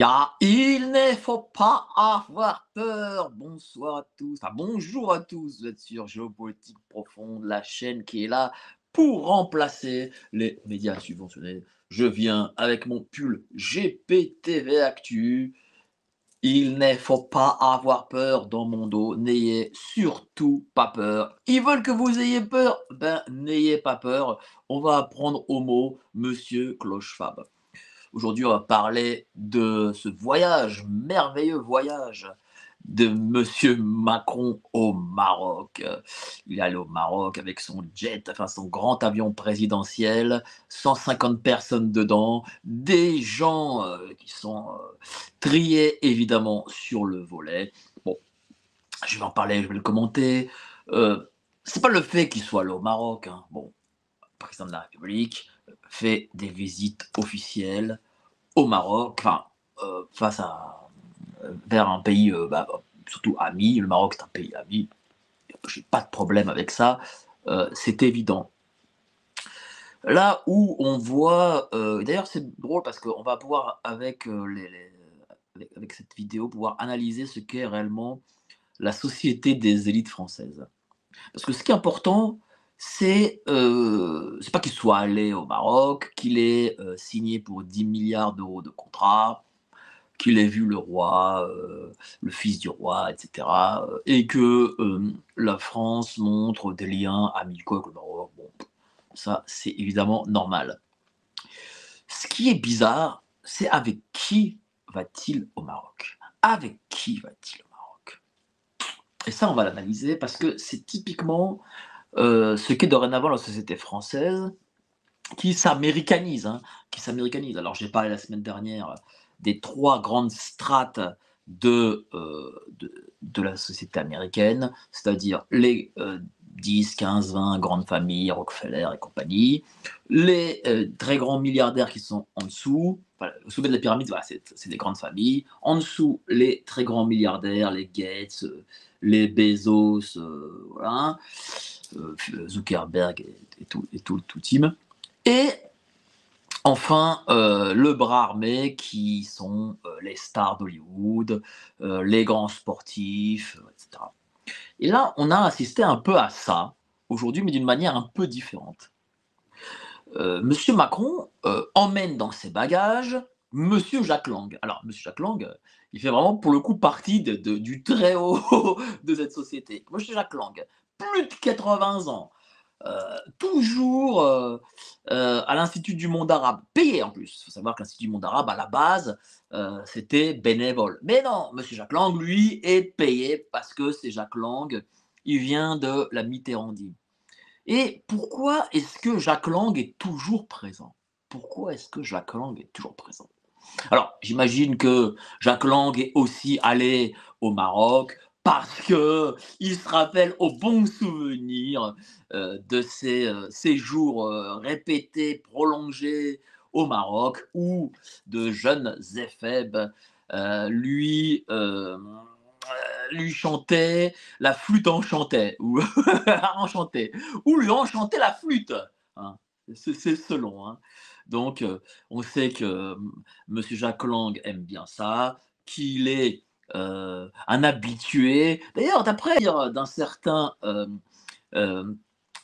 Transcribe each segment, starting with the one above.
Car il ne faut pas avoir peur. Bonsoir à tous, enfin bonjour à tous, vous êtes sur Géopolitique Profonde, la chaîne qui est là pour remplacer les médias subventionnés. Je viens avec mon pull GPTV Actu. Il ne faut pas avoir peur dans mon dos, n'ayez surtout pas peur. Ils veulent que vous ayez peur, ben n'ayez pas peur. On va apprendre au mot Monsieur Clochefab. Aujourd'hui, on va parler de ce voyage, merveilleux voyage de Monsieur Macron au Maroc. Il est allé au Maroc avec son jet, enfin son grand avion présidentiel, 150 personnes dedans, des gens qui sont triés évidemment sur le volet. Bon, je vais en parler, je vais le commenter. Euh, c'est pas le fait qu'il soit allé au Maroc. Hein. Bon, le président de la République fait des visites officielles au Maroc, enfin, face à vers un pays, surtout ami. Le Maroc est un pays ami, j'ai pas de problème avec ça, c'est évident. Là où on voit, d'ailleurs c'est drôle parce qu'on va pouvoir avec, avec cette vidéo, pouvoir analyser ce qu'est réellement la société des élites françaises. Parce que ce qui est important, c'est pas qu'il soit allé au Maroc, qu'il ait, signé pour 10 milliards d'euros de contrat, qu'il ait vu le roi, le fils du roi, et cetera, et que, la France montre des liens amicaux avec le Maroc. Bon, ça, c'est évidemment normal. Ce qui est bizarre, c'est avec qui va-t-il au Maroc? Avec qui va-t-il au Maroc? Et ça, on va l'analyser parce que c'est typiquement, ce qu'est dorénavant la société française qui s'américanise, hein, qui s'américanise. Alors j'ai parlé la semaine dernière des 3 grandes strates de la société américaine, c'est-à-dire les, 10, 15, 20 grandes familles, Rockefeller et compagnie, les, très grands milliardaires qui sont en dessous, enfin, au sommet de la pyramide, voilà, c'est des grandes familles. En dessous, les très grands milliardaires, les Gates, les Bezos, voilà, Zuckerberg et tout le team. Et enfin, le bras armé qui sont, les stars d'Hollywood, les grands sportifs, et cetera. Et là, on a assisté un peu à ça, aujourd'hui, mais d'une manière un peu différente. Monsieur Macron, emmène dans ses bagages Monsieur Jack Lang. Alors Monsieur Jack Lang, il fait vraiment pour le coup partie du très haut de cette société. Monsieur Jack Lang, plus de 80 ans, toujours à l'Institut du monde arabe, payé en plus. Il faut savoir que l'Institut du monde arabe, à la base, c'était bénévole. Mais non, Monsieur Jack Lang, lui, est payé parce que c'est Jack Lang, il vient de la Mitterrandie. Et pourquoi est-ce que Jack Lang est toujours présent? Pourquoi est-ce que Jack Lang est toujours présent? Alors, j'imagine que Jack Lang est aussi allé au Maroc parce qu'il se rappelle au bon souvenir de ses séjours répétés, prolongés au Maroc, où de jeunes éphèbes lui, lui chantaient la flûte enchantée, ou enchantée, ou lui enchantait la flûte. Hein. C'est selon. Hein. Donc, on sait que Monsieur Jack Lang aime bien ça, qu'il est un habitué. D'ailleurs, d'après dire d'un certain euh,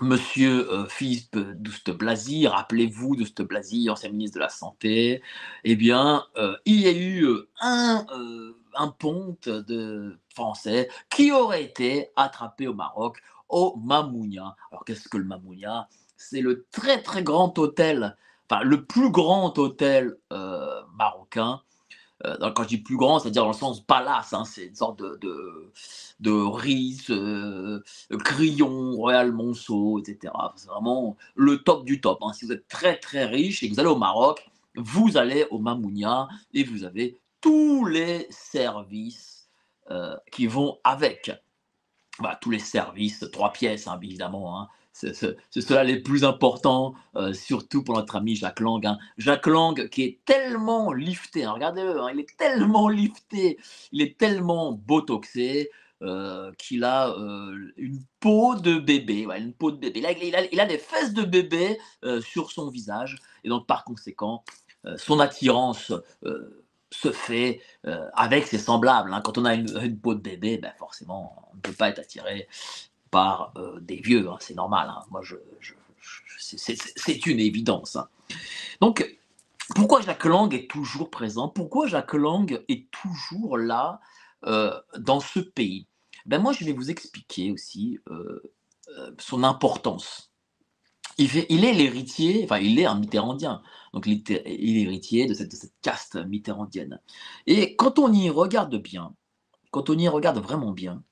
Monsieur Philippe Douste-Blazy, rappelez-vous Douste-Blazy, ancien ministre de la Santé, eh bien, il y a eu un ponte de français qui aurait été attrapé au Maroc, au Mamounia. Alors, qu'est-ce que le Mamounia? C'est le très très grand hôtel, enfin le plus grand hôtel marocain. Quand je dis plus grand, c'est-à-dire dans le sens palace, hein, c'est une sorte de Ritz, Crillon, Royal Monceau, et cetera. C'est vraiment le top du top, hein. Si vous êtes très, très riche et que vous allez au Maroc, vous allez au Mamounia et vous avez tous les services, qui vont avec. Voilà, tous les services, 3 pièces, hein, évidemment, hein. C'est ceux-là les plus importants, surtout pour notre ami Jack Lang, hein. Jack Lang qui est tellement lifté, hein, regardez-le, hein, il est tellement lifté, il est tellement botoxé, qu'il a, une peau de bébé, ouais, une peau de bébé. Il a des fesses de bébé, sur son visage et donc par conséquent, son attirance, se fait avec ses semblables, hein. Quand on a une peau de bébé, ben forcément, on ne peut pas être attiré par des vieux, hein, c'est normal, hein. Moi, c'est une évidence, hein. Donc, pourquoi Jacques Lang est toujours présent? Pourquoi Jacques Lang est toujours là dans ce pays? Ben moi, je vais vous expliquer aussi son importance. Il est l'héritier, enfin, il est un mitterrandien, donc il est héritier de cette caste mitterrandienne. Et quand on y regarde bien, quand on y regarde vraiment bien,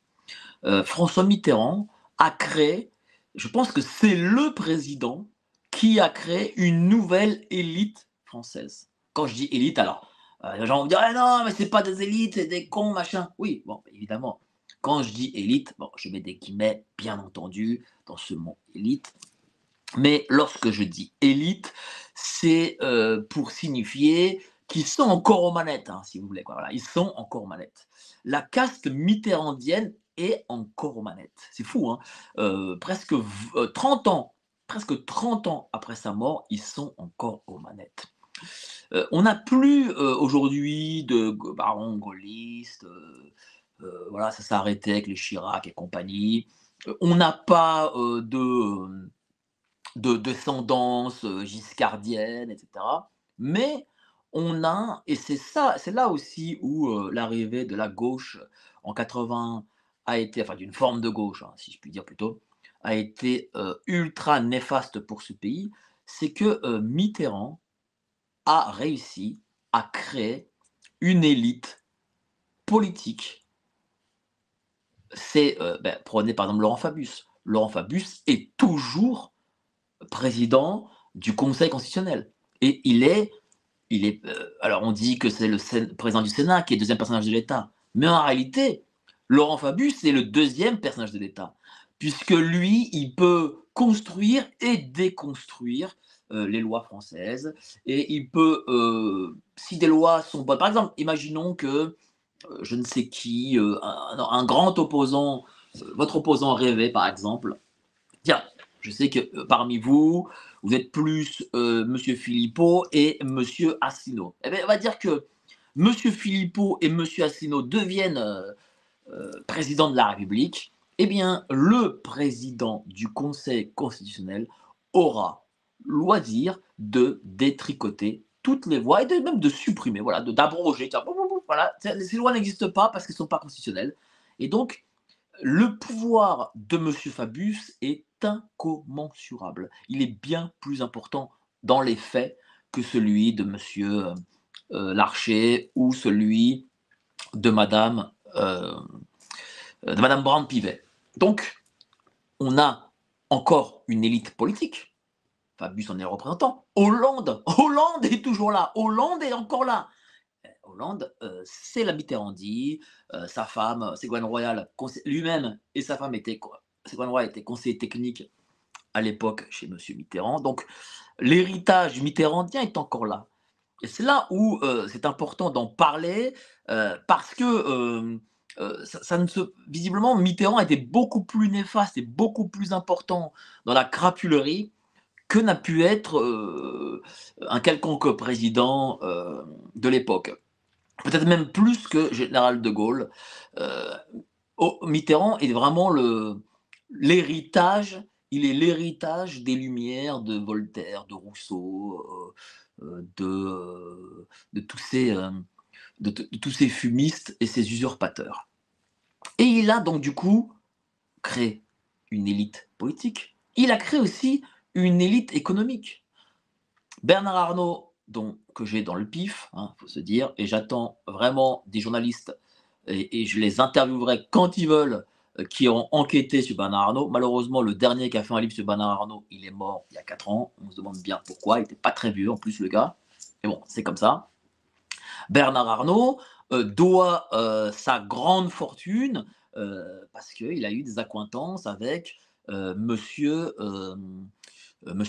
François Mitterrand a créé, je pense que c'est le président qui a créé une nouvelle élite française. Quand je dis élite, alors, les gens vont me dire: «Ah non, mais c'est pas des élites, c'est des cons, machin». Oui, bon, évidemment, quand je dis élite, bon, je mets des guillemets, bien entendu, dans ce mot élite. Mais lorsque je dis élite, c'est pour signifier qu'ils sont encore aux manettes, hein, si vous voulez, quoi. Voilà, ils sont encore aux manettes. La caste mitterrandienne est encore aux manettes. C'est fou, hein. Presque 30 ans, presque 30 ans après sa mort, ils sont encore aux manettes. On n'a plus aujourd'hui de barons gaullistes. Voilà, ça s'est arrêté avec les Chirac et compagnie. On n'a pas de descendance giscardienne, etc. Mais on a, et c'est ça, c'est là aussi où l'arrivée de la gauche en 80 a été, enfin d'une forme de gauche, hein, si je puis dire plutôt, a été ultra néfaste pour ce pays, c'est que Mitterrand a réussi à créer une élite politique. C'est, ben, prenez par exemple Laurent Fabius. Laurent Fabius est toujours président du Conseil constitutionnel. Et alors on dit que c'est le président du Sénat qui est le deuxième personnage de l'État. Mais en réalité, Laurent Fabius, c'est le deuxième personnage de l'État. Puisque lui, il peut construire et déconstruire les lois françaises. Et il peut, si des lois sont bonnes, par exemple, imaginons que je ne sais qui, un grand opposant, votre opposant rêvé par exemple, tiens, je sais que parmi vous, vous êtes plus Monsieur Philippot et Monsieur Asselineau. Eh bien, on va dire que Monsieur Philippot et Monsieur Asselineau deviennent président de la République. Eh bien, le président du Conseil constitutionnel aura loisir de détricoter toutes les voies et même de supprimer, voilà, d'abroger. Voilà, ces lois n'existent pas parce qu'elles ne sont pas constitutionnelles. Et donc, le pouvoir de Monsieur Fabius est incommensurable. Il est bien plus important dans les faits que celui de Monsieur Larcher ou celui de Madame Brand-Pivet. Donc, on a encore une élite politique. Fabius en est le représentant. Hollande est toujours là. Hollande est encore là. Hollande, c'est la Mitterrandie, sa femme, Ségolène Royal, lui-même et sa femme Ségolène Royal était conseiller technique à l'époque chez Monsieur Mitterrand. Donc l'héritage mitterrandien est encore là. Et c'est là où c'est important d'en parler parce que ça ne se, visiblement Mitterrand était beaucoup plus néfaste et beaucoup plus important dans la crapulerie que n'a pu être un quelconque président de l'époque. Peut-être même plus que général de Gaulle. Euh, Mitterrand est vraiment l'héritage, il est l'héritage des Lumières, de Voltaire, de Rousseau, de tous de tous ces fumistes et ces usurpateurs. Et il a donc du coup créé une élite politique. Il a créé aussi une élite économique. Bernard Arnault, que j'ai dans le pif, il faut se dire, et j'attends vraiment des journalistes, et je les interviewerai quand ils veulent, qui ont enquêté sur Bernard Arnault. Malheureusement, le dernier qui a fait un livre sur Bernard Arnault, il est mort il y a 4 ans. On se demande bien pourquoi. Il n'était pas très vieux en plus, le gars. Mais bon, c'est comme ça. Bernard Arnault doit sa grande fortune parce qu'il a eu des accointances avec monsieur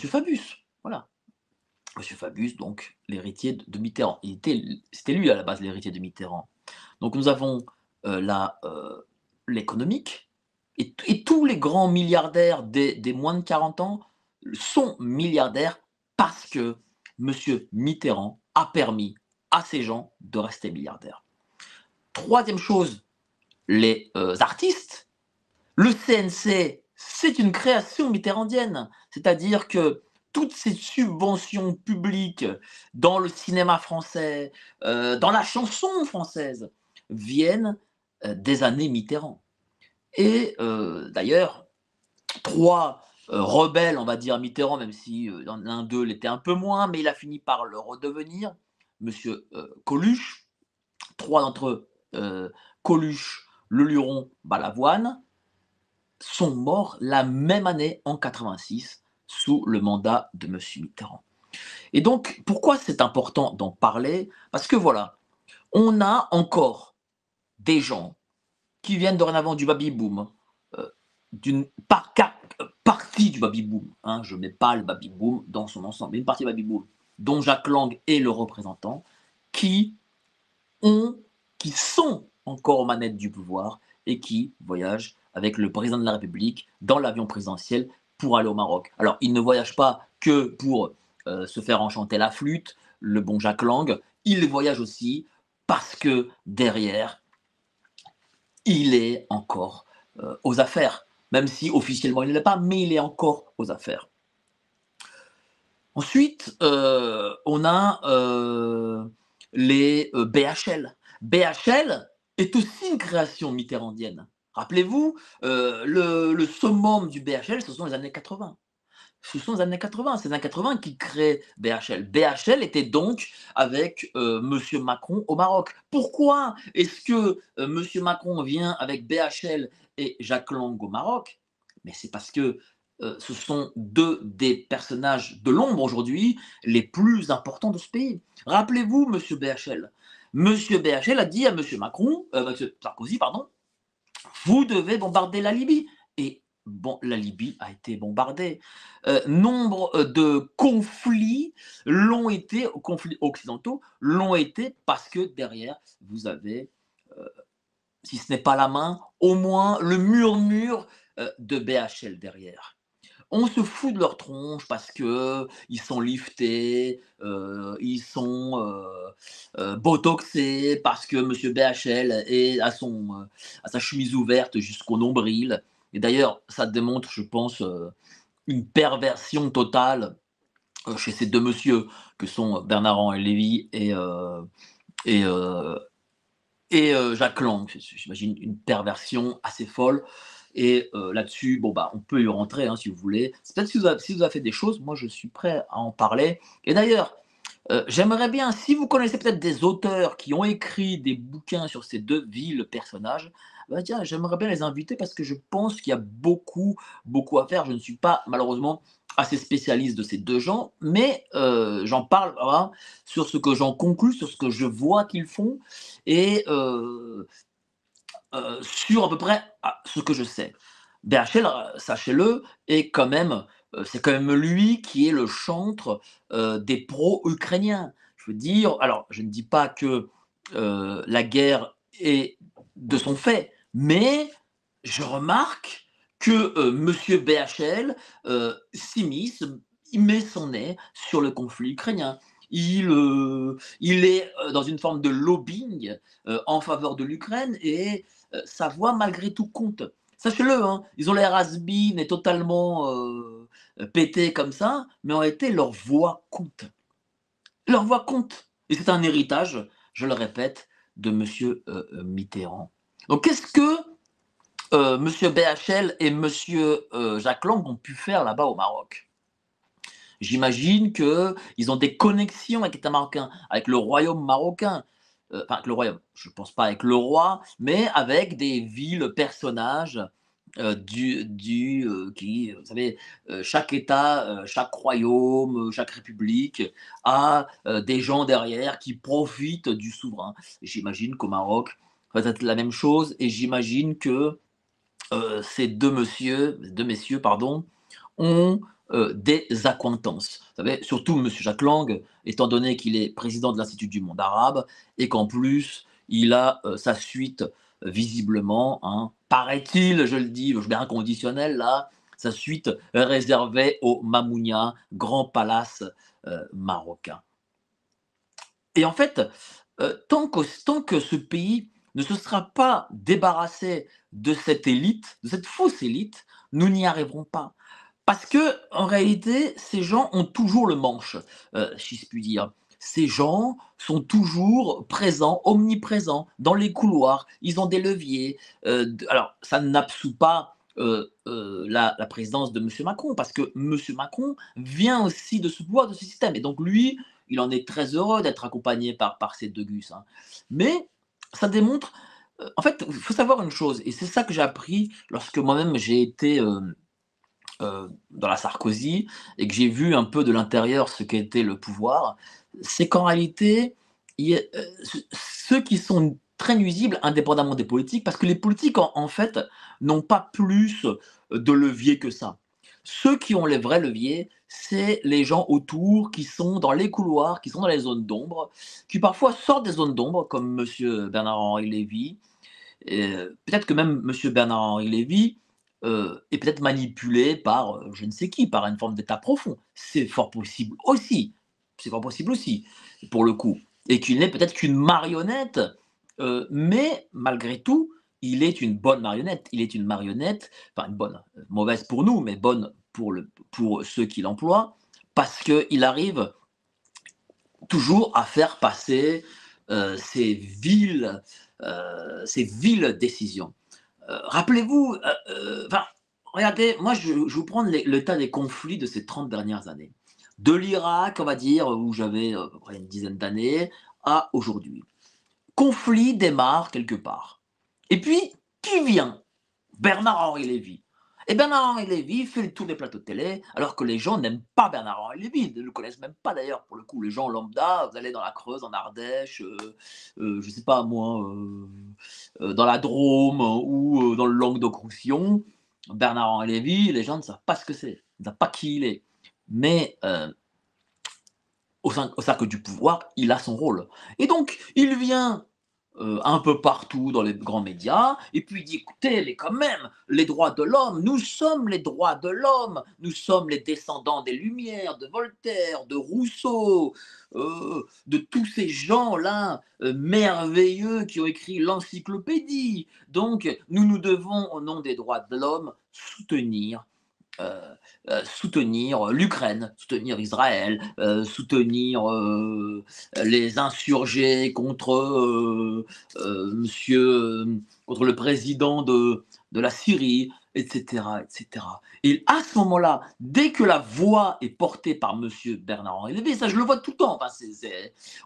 Fabius. Voilà. Monsieur Fabius, donc l'héritier de Mitterrand. C'était lui à la base l'héritier de Mitterrand. Donc nous avons l'économique, et tous les grands milliardaires des moins de 40 ans sont milliardaires parce que Monsieur Mitterrand a permis à ces gens de rester milliardaires. Troisième chose, les artistes. Le CNC, c'est une création mitterrandienne, c'est-à-dire que toutes ces subventions publiques dans le cinéma français, dans la chanson française, viennent des années Mitterrand. Et d'ailleurs, trois rebelles, on va dire Mitterrand, même si l'un d'eux l'était un peu moins, mais il a fini par le redevenir, Monsieur Coluche. Trois d'entre eux, Coluche, Le Luron, Balavoine, sont morts la même année, en 86, sous le mandat de M. Mitterrand. Et donc, pourquoi c'est important d'en parler? Parce que voilà, on a encore des gens qui viennent dorénavant du baby-boom, d'une partie du baby-boom, hein, je ne mets pas le baby-boom dans son ensemble, mais une partie du baby-boom, dont Jacques Lang est le représentant, qui ont, qui sont encore aux manettes du pouvoir et qui voyagent avec le président de la République dans l'avion présidentiel pour aller au Maroc. Alors, ils ne voyagent pas que pour se faire enchanter la flûte, le bon Jacques Lang, ils voyagent aussi parce que derrière, il est encore aux affaires, même si officiellement il ne l'est pas, mais il est encore aux affaires. Ensuite, on a les BHL. BHL est aussi une création mitterrandienne. Rappelez-vous, le summum du BHL, ce sont les années 80. Ce sont les années 80, c'est les années 80 qui créent BHL. BHL était donc avec Monsieur Macron au Maroc. Pourquoi est-ce que Monsieur Macron vient avec BHL et Jacques Lang au Maroc? Mais c'est parce que ce sont deux des personnages de l'ombre aujourd'hui les plus importants de ce pays. Rappelez-vous Monsieur BHL. Monsieur BHL a dit à Monsieur Macron, Monsieur Sarkozy, pardon, vous devez bombarder la Libye. Et bon, la Libye a été bombardée. Nombre de conflits l'ont été, conflits occidentaux, l'ont été parce que derrière, vous avez, si ce n'est pas la main, au moins le murmure de BHL derrière. On se fout de leur tronche parce que ils sont liftés, ils sont botoxés, parce que Monsieur BHL est à sa chemise ouverte jusqu'au nombril. Et d'ailleurs, ça démontre, je pense, une perversion totale chez ces deux messieurs que sont Bernard-Henri Lévy et Jacques Lang. J'imagine une perversion assez folle. Et là-dessus, bon, bah, on peut y rentrer hein, si vous voulez. C'est peut-être si vous avez fait des choses, moi je suis prêt à en parler. Et d'ailleurs, j'aimerais bien, si vous connaissez peut-être des auteurs qui ont écrit des bouquins sur ces deux villes personnages, bah, tiens, j'aimerais bien les inviter parce que je pense qu'il y a beaucoup, beaucoup à faire. Je ne suis pas malheureusement assez spécialiste de ces deux gens, mais j'en parle voilà, sur ce que j'en conclus, sur ce que je vois qu'ils font et sur à peu près ce que je sais. BHL, sachez-le, est quand même, c'est quand même lui qui est le chantre des pro-ukrainiens. Je veux dire, alors je ne dis pas que la guerre est de son fait, mais je remarque que Monsieur BHL s'immisce, il met son nez sur le conflit ukrainien. Il est dans une forme de lobbying en faveur de l'Ukraine et sa voix malgré tout compte. Sachez-le, hein, ils ont l'air has-been et totalement pétés comme ça, mais en réalité, leur voix compte. Leur voix compte. Et c'est un héritage, je le répète, de Monsieur Mitterrand. Donc qu'est-ce que Monsieur BHL et Monsieur Jacques Lang ont pu faire là-bas au Maroc? J'imagine qu'ils ont des connexions avec l'État marocain, avec le royaume marocain. Enfin, avec le royaume, je ne pense pas avec le roi, mais avec des villes personnages qui, vous savez, chaque État, chaque royaume, chaque république a des gens derrière qui profitent du souverain. J'imagine qu'au Maroc, ça va être la même chose, et j'imagine que ces deux messieurs, pardon, ont des accointances. Vous savez, surtout M. Jacques Lang, étant donné qu'il est président de l'Institut du monde arabe et qu'en plus, il a sa suite visiblement, hein, paraît-il, je le dis, je mets un conditionnel là, sa suite réservée au Mamounia, grand palace marocain. Et en fait, tant que ce pays ne se sera pas débarrassé de cette élite, de cette fausse élite, nous n'y arriverons pas. Parce que en réalité, ces gens ont toujours le manche, si je puis dire. Ces gens sont toujours présents, omniprésents, dans les couloirs. Ils ont des leviers. Alors, ça n'absout pas la présidence de Monsieur Macron, parce que Monsieur Macron vient aussi de ce pouvoir, de ce système. Et donc lui, il en est très heureux d'être accompagné par ces deux gus, hein. Mais ça démontre, en fait, il faut savoir une chose, et c'est ça que j'ai appris lorsque moi-même j'ai été dans la Sarkozy et que j'ai vu un peu de l'intérieur ce qu'était le pouvoir, c'est qu'en réalité, il y a, ceux qui sont très nuisibles, indépendamment des politiques, parce que les politiques, en fait, n'ont pas plus de levier que ça. Ceux qui ont les vrais leviers, c'est les gens autour qui sont dans les couloirs, qui sont dans les zones d'ombre, qui parfois sortent des zones d'ombre, comme Monsieur Bernard-Henri Lévy, peut-être que même Monsieur Bernard-Henri Lévy est peut-être manipulé par je ne sais qui, par une forme d'état profond. C'est fort possible aussi. C'est fort possible aussi, pour le coup. Et qu'il n'est peut-être qu'une marionnette, mais malgré tout, il est une bonne marionnette. Il est une marionnette, enfin une bonne, mauvaise pour nous, mais bonne pour ceux qui l'emploient, parce qu'il arrive toujours à faire passer ces viles décisions. Rappelez-vous, enfin, regardez, moi je vous prends le tas des conflits de ces 30 dernières années. De l'Irak, on va dire, où j'avais à peu près une dizaine d'années, à aujourd'hui. Conflit démarre quelque part. Et puis, qui vient? Bernard-Henri Lévy. Et Bernard-Henri Lévy fait le tour des plateaux de télé, alors que les gens n'aiment pas Bernard-Henri Lévy, ils ne le connaissent même pas d'ailleurs, pour le coup. Les gens lambda, vous allez dans la Creuse, en Ardèche, je sais pas moi, dans la Drôme ou dans le Languedoc-Roussillon, Bernard-Henri Lévy, les gens ne savent pas ce que c'est, ils ne savent pas qui il est. Mais au cercle du pouvoir, il a son rôle. Et donc, il vient un peu partout dans les grands médias, et puis il dit, écoutez, mais quand même, les droits de l'homme, nous sommes les droits de l'homme, nous sommes les descendants des Lumières, de Voltaire, de Rousseau, de tous ces gens-là merveilleux qui ont écrit l'encyclopédie. Donc, nous nous devons, au nom des droits de l'homme, soutenir l'Ukraine, soutenir Israël, soutenir les insurgés contre contre le président de la Syrie, etc., etc. Et à ce moment-là, dès que la voix est portée par Monsieur Bernard-Henri Lévy, ça je le vois tout le temps, enfin,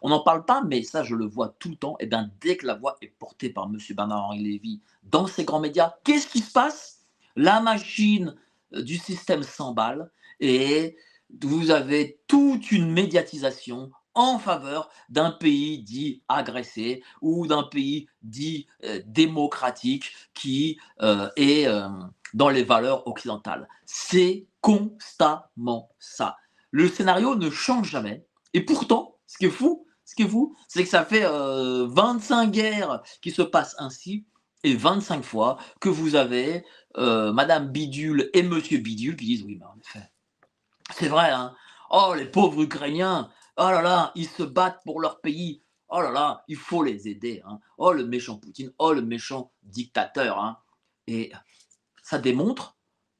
on n'en parle pas, mais ça je le vois tout le temps, et bien dès que la voix est portée par Monsieur Bernard-Henri Lévy dans ces grands médias, qu'est-ce qui se passe? La machine du système s'emballe et vous avez toute une médiatisation en faveur d'un pays dit agressé ou d'un pays dit démocratique qui est dans les valeurs occidentales. C'est constamment ça. Le scénario ne change jamais. Et pourtant, c'est que ça fait 25 guerres qui se passent ainsi et 25 fois que vous avez Madame Bidule et Monsieur Bidule qui disent oui, mais en effet, c'est vrai, hein. Oh, les pauvres Ukrainiens, oh là là, ils se battent pour leur pays. Oh là là, il faut les aider, hein. Oh, le méchant Poutine, oh, le méchant dictateur, hein. Et ça démontre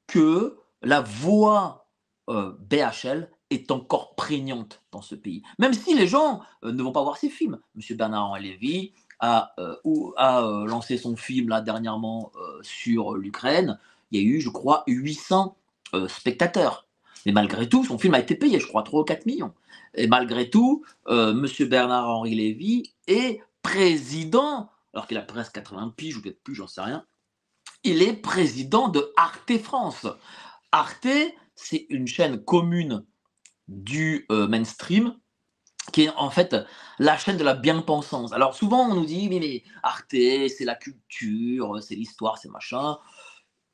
que la voix BHL est encore prégnante dans ce pays. Même si les gens ne vont pas voir ces films. Monsieur Bernard-Henri Lévy a lancé son film là dernièrement sur l'Ukraine. Il y a eu, je crois, 800 spectateurs. Mais malgré tout, son film a été payé, je crois, 3 ou 4 millions. Et malgré tout, Monsieur Bernard-Henri Lévy est président, alors qu'il a presque 80 piges, ou peut-être plus, j'en sais rien, il est président de Arte France. Arte, c'est une chaîne commune du mainstream qui est en fait la chaîne de la bien-pensance. Alors souvent on nous dit mais Arte c'est la culture, c'est l'histoire, c'est machin.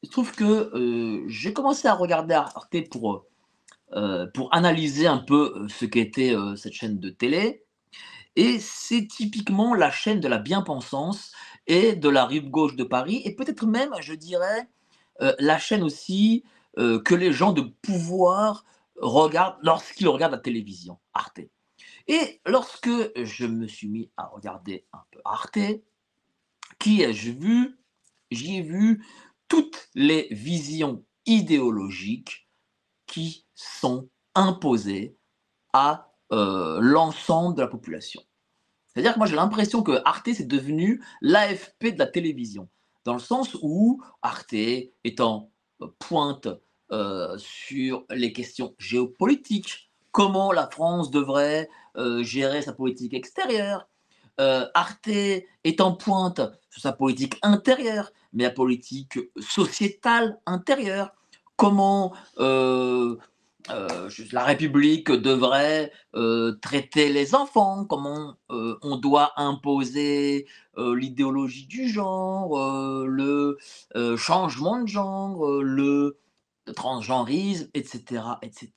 Il se trouve que j'ai commencé à regarder Arte pour analyser un peu ce qu'était cette chaîne de télé. Et c'est typiquement la chaîne de la bien-pensance et de la rive gauche de Paris, et peut-être même, je dirais, la chaîne aussi que les gens de pouvoir regardent lorsqu'ils regardent la télévision, Arte. Et lorsque je me suis mis à regarder un peu Arte, qui ai-je vu? J'y ai vu toutes les visions idéologiques qui sont imposées à, l'ensemble de la population. C'est-à-dire que moi j'ai l'impression que Arte c'est devenu l'AFP de la télévision. Dans le sens où Arte est en pointe sur les questions géopolitiques, comment la France devrait gérer sa politique extérieure. Arte est en pointe sur sa politique intérieure, mais la politique sociétale intérieure. Comment la République devrait traiter les enfants, comment on doit imposer l'idéologie du genre, le changement de genre, le transgenrisme, etc., etc.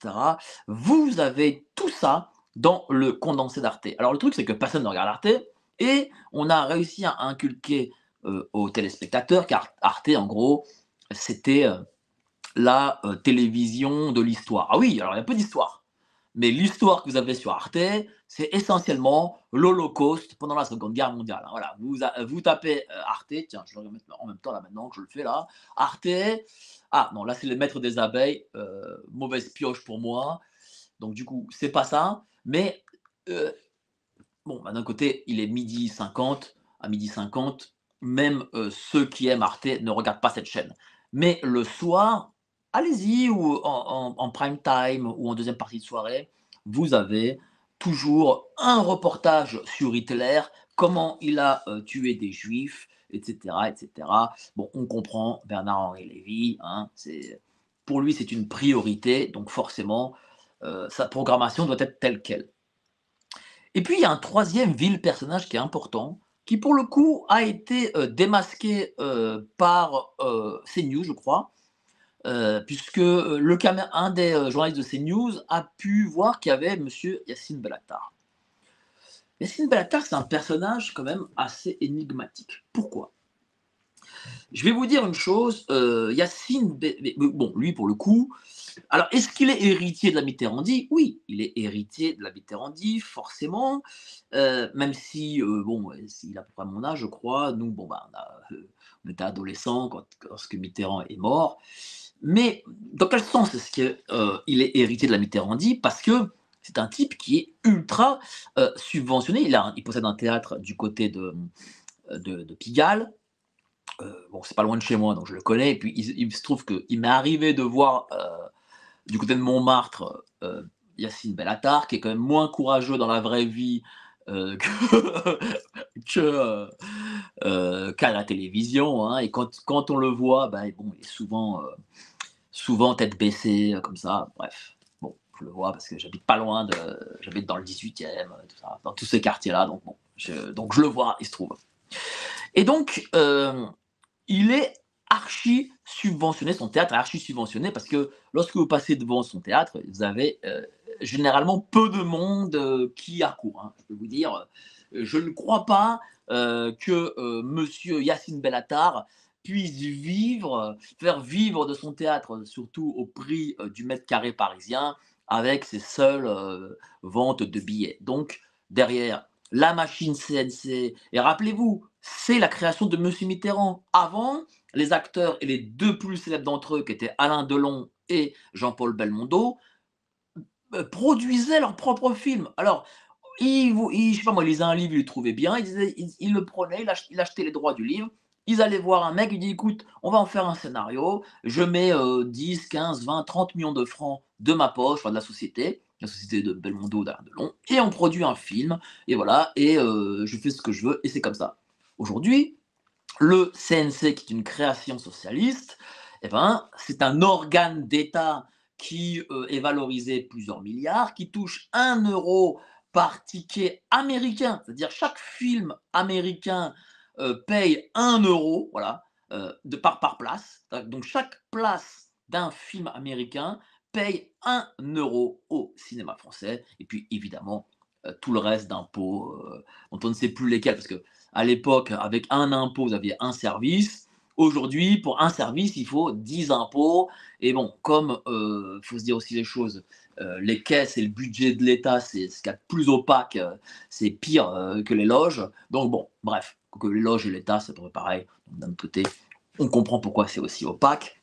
Vous avez tout ça dans le condensé d'Arte. Alors le truc, c'est que personne ne regarde Arte et on a réussi à inculquer aux téléspectateurs qu'Arte, en gros, c'était la télévision de l'histoire. Ah oui, alors il y a peu d'histoire. Mais l'histoire que vous avez sur Arte, c'est essentiellement l'Holocauste pendant la Seconde Guerre mondiale. Voilà, vous tapez Arte, tiens, je vais le remettre en même temps là maintenant que je le fais là. Arte, ah non, là c'est le maître des abeilles, mauvaise pioche pour moi. Donc du coup, c'est pas ça. Mais euh, bon, bah, d'un côté, il est midi 50, à midi 50, même ceux qui aiment Arte ne regardent pas cette chaîne. Mais le soir, allez-y, ou en prime time, ou en deuxième partie de soirée, vous avez toujours un reportage sur Hitler, comment il a tué des juifs, etc., etc. Bon, on comprend Bernard-Henri Lévy, hein, pour lui c'est une priorité, donc forcément, sa programmation doit être telle qu'elle. Et puis il y a un troisième vil personnage qui est important, qui pour le coup a été démasqué par CNews, je crois, puisque un des journalistes de CNews a pu voir qu'il y avait Monsieur Yassine Bellatar. Yassine Bellatar, c'est un personnage quand même assez énigmatique. Pourquoi? Je vais vous dire une chose, bon, lui pour le coup, alors est-ce qu'il est héritier de la Mitterrandie? Oui, il est héritier de la Mitterrandie, forcément, même si, bon, il a à peu près mon âge, je crois. Nous, bon, bah, on était adolescents lorsque Mitterrand est mort. Mais dans quel sens est-ce qu'il est héritier de la Mitterrandie? Parce que c'est un type qui est ultra subventionné. Il possède un théâtre du côté de Pigalle. Bon, c'est pas loin de chez moi, donc je le connais. Et puis, il se trouve qu'il m'est arrivé de voir du côté de Montmartre Yassine Bellatar, qui est quand même moins courageux dans la vraie vie que, qu'à la télévision. Hein. Et quand on le voit, bah, bon, il est souvent tête baissée, comme ça. Bref, bon, je le vois parce que j'habite pas loin j'habite dans le 18e, tout ça, dans tous ces quartiers-là. Donc, bon, donc je le vois, il se trouve. Et donc, il est archi subventionné, son théâtre est archi subventionné parce que lorsque vous passez devant son théâtre, vous avez généralement peu de monde qui accourt. Hein. Je peux vous dire, je ne crois pas que Monsieur Yassine Bellatar puisse faire vivre de son théâtre, surtout au prix du mètre carré parisien, avec ses seules ventes de billets. Donc, derrière la machine CNC, et rappelez-vous, c'est la création de Monsieur Mitterrand. Avant, les acteurs et les deux plus célèbres d'entre eux, qui étaient Alain Delon et Jean-Paul Belmondo, produisaient leurs propres films. Alors, je sais pas moi, ils lisaient un livre, ils le trouvaient bien, ils le prenaient, ils achetaient les droits du livre, ils allaient voir un mec, ils disaient écoute, on va en faire un scénario, je mets 10, 15, 20, 30 millions de francs de ma poche, enfin de la société de Belmondo, d'Alain Delon, et on produit un film, et voilà, et je fais ce que je veux, et c'est comme ça. Aujourd'hui, le CNC, qui est une création socialiste, eh ben, c'est un organe d'État qui est valorisé plusieurs milliards, qui touche 1 € par ticket américain. C'est-à-dire chaque film américain paye 1 €, voilà, par place. Donc chaque place d'un film américain paye 1 € au cinéma français. Et puis évidemment, tout le reste d'impôts dont on ne sait plus lesquels, parce que à l'époque, avec un impôt, vous aviez un service. Aujourd'hui, pour un service, il faut 10 impôts. Et bon, comme faut se dire aussi les choses, les caisses et le budget de l'État, c'est ce qu'il y a de plus opaque, c'est pire que les loges. Donc bon, bref, que les loges et l'État, c'est à peu près pareil. D'un autre côté, on comprend pourquoi c'est aussi opaque.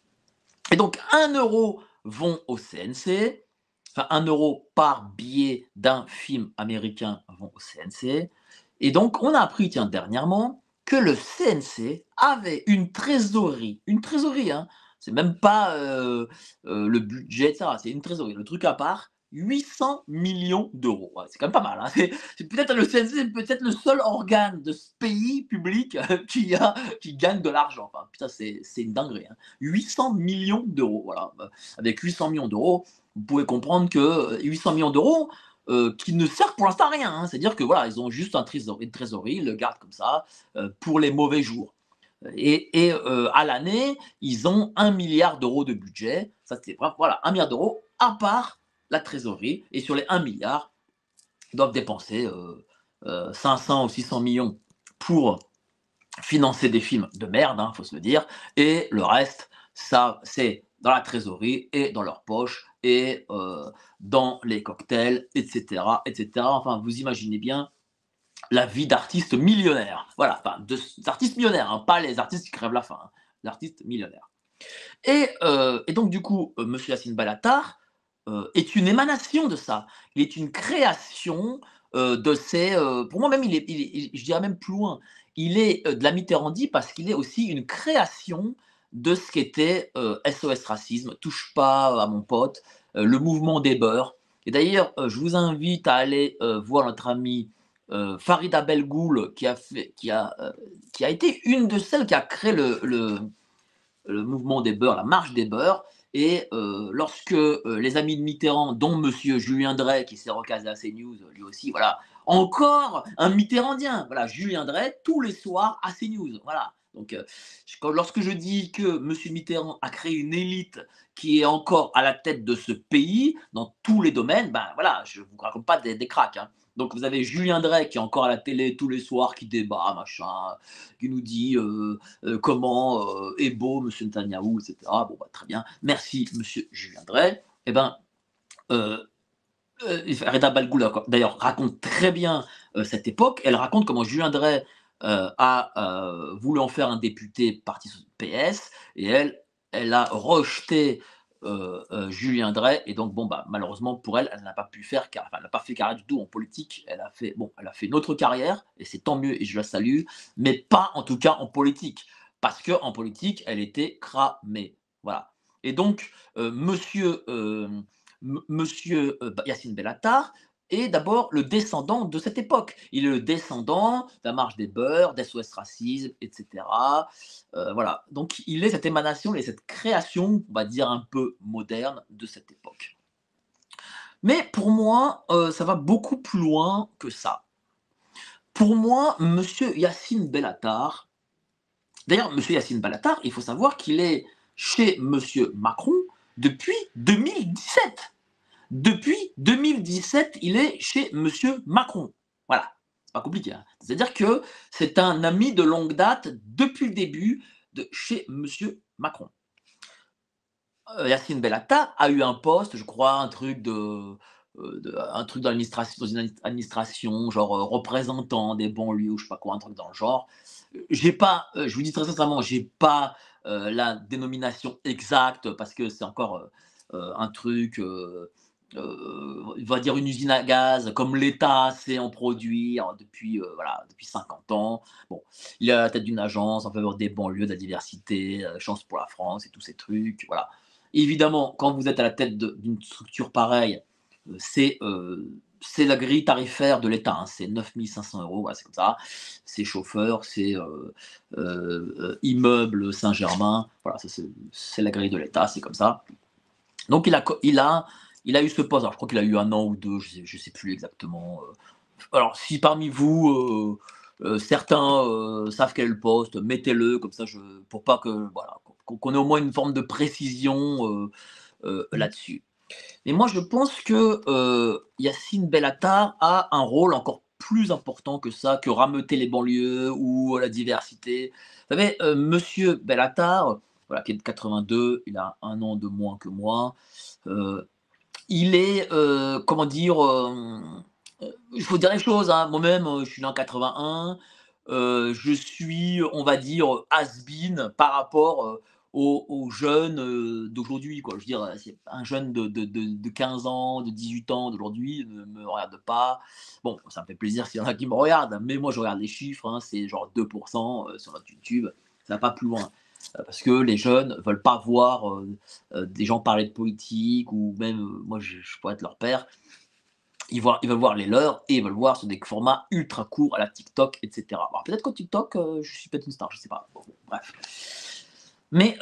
Et donc 1 € vont au CNC, enfin 1 € par billet d'un film américain vont au CNC. Et donc on a appris, tiens, dernièrement, que le CNC avait une trésorerie, hein, c'est même pas le budget, ça, c'est une trésorerie, le truc à part, 800 millions d'euros. Ouais, c'est quand même pas mal, hein. C'est peut-être le CNC, c'est peut-être le seul organe de ce pays public qui gagne de l'argent. Enfin, putain, c'est une dinguerie, hein. 800 millions d'euros, voilà. Avec 800 millions d'euros, vous pouvez comprendre que 800 millions d'euros, qui ne servent pour l'instant à rien, hein. C'est-à-dire que voilà, ils ont juste une trésorerie, ils le gardent comme ça pour les mauvais jours. Et à l'année, ils ont 1 milliard d'euros de budget. Ça, c'est voilà, 1 milliard d'euros à part la trésorerie. Et sur les 1 milliard, ils doivent dépenser 500 ou 600 millions pour financer des films de merde, hein, faut se le dire, et le reste, ça, c'est dans la trésorerie et dans leur poche et dans les cocktails, etc., etc. Enfin, vous imaginez bien la vie d'artistes millionnaires. Voilà, enfin, d'artistes millionnaires, hein, pas les artistes qui crèvent la faim, hein, d'artistes millionnaires. Et donc, du coup, Monsieur Yacine Bellatar est une émanation de ça. Il est une création de ces. Pour moi, même, je dirais même plus loin. Il est de la Mitterrandie parce qu'il est aussi une création de ce qu'était SOS Racisme, Touche pas à mon pote, le mouvement des beurs. Et d'ailleurs, je vous invite à aller voir notre ami Farida Belgoul, qui a été une de celles qui a créé le mouvement des beurs, la marche des beurs. Et lorsque les amis de Mitterrand, dont Monsieur Julien Drey, qui s'est recasé à CNews, lui aussi, voilà, encore un Mitterrandien, voilà, Julien Drey, tous les soirs à CNews, voilà. Donc, lorsque je dis que Monsieur Mitterrand a créé une élite qui est encore à la tête de ce pays, dans tous les domaines, ben voilà, je ne vous raconte pas des cracks, hein. Donc, vous avez Julien Drey qui est encore à la télé tous les soirs, qui débat, machin, qui nous dit comment est beau Monsieur Netanyahou, etc. Bon, bah, très bien. Merci, Monsieur Julien Drey. Eh ben, euh, Reda Balgoul, d'ailleurs, raconte très bien cette époque. Elle raconte comment Julien Drey a voulu en faire un député parti PS et elle a rejeté Julien Drey. Et donc, bon, bah, malheureusement pour elle, elle n'a pas pu faire, enfin, elle n'a pas fait carrière du tout en politique. Elle a fait une autre carrière et c'est tant mieux et je la salue, mais pas en tout cas en politique. Parce qu'en politique, elle était cramée. Voilà. Et donc, Monsieur Yacine Bellatar est d'abord le descendant de cette époque. Il est le descendant de la marche des beurs, d'SOS Racisme, etc. Voilà. Donc il est cette émanation et cette création, on va dire un peu moderne de cette époque. Mais pour moi, ça va beaucoup plus loin que ça. Pour moi, Monsieur Yacine Bellatar, d'ailleurs, Monsieur Yacine Bellatar, il faut savoir qu'il est chez Monsieur Macron depuis 2017. Depuis 2017, il est chez Monsieur Macron. Voilà, c'est pas compliqué, hein. C'est-à-dire que c'est un ami de longue date depuis le début de chez Monsieur Macron. Yacine Bellatar a eu un poste, je crois, un truc dans une administration, genre représentant des banlieues ou je sais pas quoi, un truc dans le genre. J'ai pas, je vous dis très sincèrement, j'ai pas la dénomination exacte parce que c'est encore un truc, on va dire une usine à gaz, comme l'État sait en produire depuis, voilà, depuis 50 ans. Bon, il est à la tête d'une agence en faveur des banlieues, de la diversité, Chance pour la France et tous ces trucs, voilà. Évidemment, quand vous êtes à la tête d'une structure pareille, c'est la grille tarifaire de l'État, hein, c'est 9 500 €, voilà, c'est comme ça. C'est chauffeur, c'est immeuble Saint-Germain, voilà, c'est la grille de l'État, c'est comme ça. Donc il a eu ce poste, alors je crois qu'il a eu 1 an ou 2, je sais plus exactement. Alors si parmi vous, certains savent quel est le poste, mettez-le comme ça, pour pas que voilà, qu'on ait au moins une forme de précision là-dessus. Et moi je pense que Yacine Bellatar a un rôle encore plus important que ça, que rameuter les banlieues ou la diversité. Vous savez, monsieur Bellatar, voilà, qui est de 82, il a 1 an de moins que moi, heu, il est, comment dire, il faut dire les choses, hein. Moi-même, je suis né en 81, je suis, on va dire, has-been par rapport, aux jeunes, d'aujourd'hui, quoi. Je veux dire, c'est un jeune de 15 ans, de 18 ans d'aujourd'hui ne me regarde pas. Bon, ça me fait plaisir s'il y en a qui me regardent, mais moi je regarde les chiffres, hein, c'est genre 2 sur notre YouTube, ça va pas plus loin. Parce que les jeunes veulent pas voir, des gens parler de politique ou même, moi je pourrais être leur père. Ils veulent voir les leurs et ils veulent voir sur des formats ultra courts à la TikTok, et cetera. Alors peut-être qu'au TikTok, je suis peut-être une star, je sais pas. Bon, bref. Mais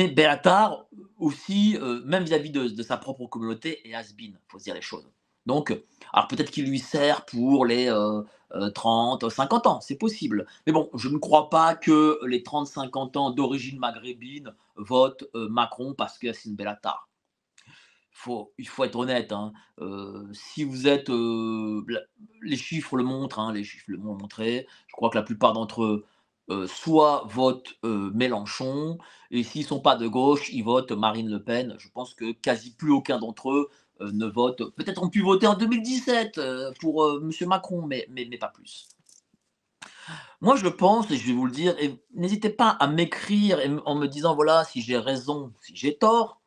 Bellatar aussi, même vis-à-vis de sa propre communauté, est has-been, faut se dire les choses. Donc, alors peut-être qu'il lui sert pour les 30, 50 ans, c'est possible. Mais bon, je ne crois pas que les 30-50 ans d'origine maghrébine votent Macron parce que c'est une Bellatar. Il faut être honnête, hein. Si vous êtes, les chiffres le montrent, hein, les chiffres le m'ont montré. Je crois que la plupart d'entre eux, soit votent, Mélenchon et s'ils sont pas de gauche, ils votent Marine Le Pen. Je pense que quasi plus aucun d'entre eux, ne vote, peut-être ont pu voter en 2017, pour, monsieur Macron, mais pas plus. Moi, je pense et je vais vous le dire et n'hésitez pas à m'écrire en me disant, voilà, si j'ai raison, si j'ai tort.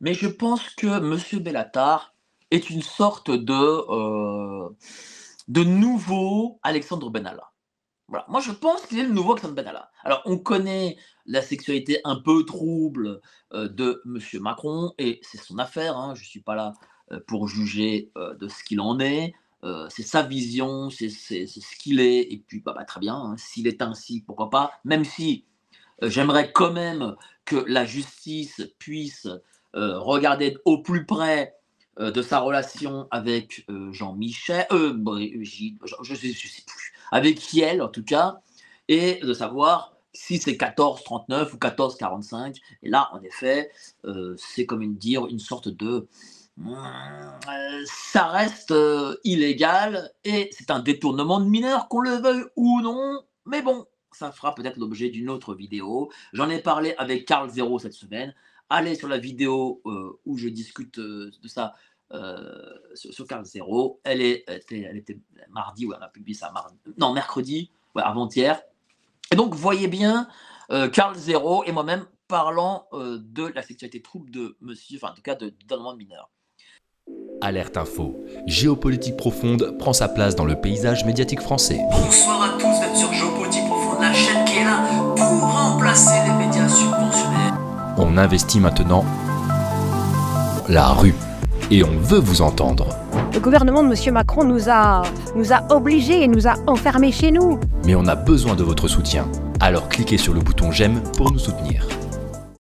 Mais je pense que monsieur Bellatar est une sorte de nouveau Alexandre Benalla. Voilà, moi je pense qu'il est le nouveau Alexandre Benalla. Alors on connaît la sexualité un peu trouble, de monsieur Macron et c'est son affaire, hein, je ne suis pas là, pour juger, de ce qu'il en est. C'est sa vision, c'est ce qu'il est et puis, très bien, hein, s'il est ainsi, pourquoi pas? Même si, j'aimerais quand même que la justice puisse, regarder au plus près, de sa relation avec, Jean-Michel, Gilles, je sais plus, avec Yael en tout cas et de savoir si c'est 14,39 ou 14,45 et là, en effet, c'est comme dire une sorte de, ça reste, illégal et c'est un détournement de mineur, qu'on le veuille ou non, mais bon, ça fera peut-être l'objet d'une autre vidéo. J'en ai parlé avec Karl Zéro cette semaine. Allez sur la vidéo où je discute de ça sur Karl Zéro. Elle était mardi, ouais, on a publié ça mardi, non, mercredi, ouais, avant-hier. Et donc, voyez bien Karl Zéro et moi-même parlant de la sexualité trouble de monsieur, enfin en tout cas de détournement de mineur. Alerte Info. Géopolitique profonde prend sa place dans le paysage médiatique français. Bonsoir à tous, vous êtes sur Géopolitique profonde, la chaîne qui est là pour remplacer les médias subventionnés. On investit maintenant la rue et on veut vous entendre. Le gouvernement de M. Macron nous a obligés et nous a enfermés chez nous. Mais on a besoin de votre soutien. Alors cliquez sur le bouton j'aime pour nous soutenir.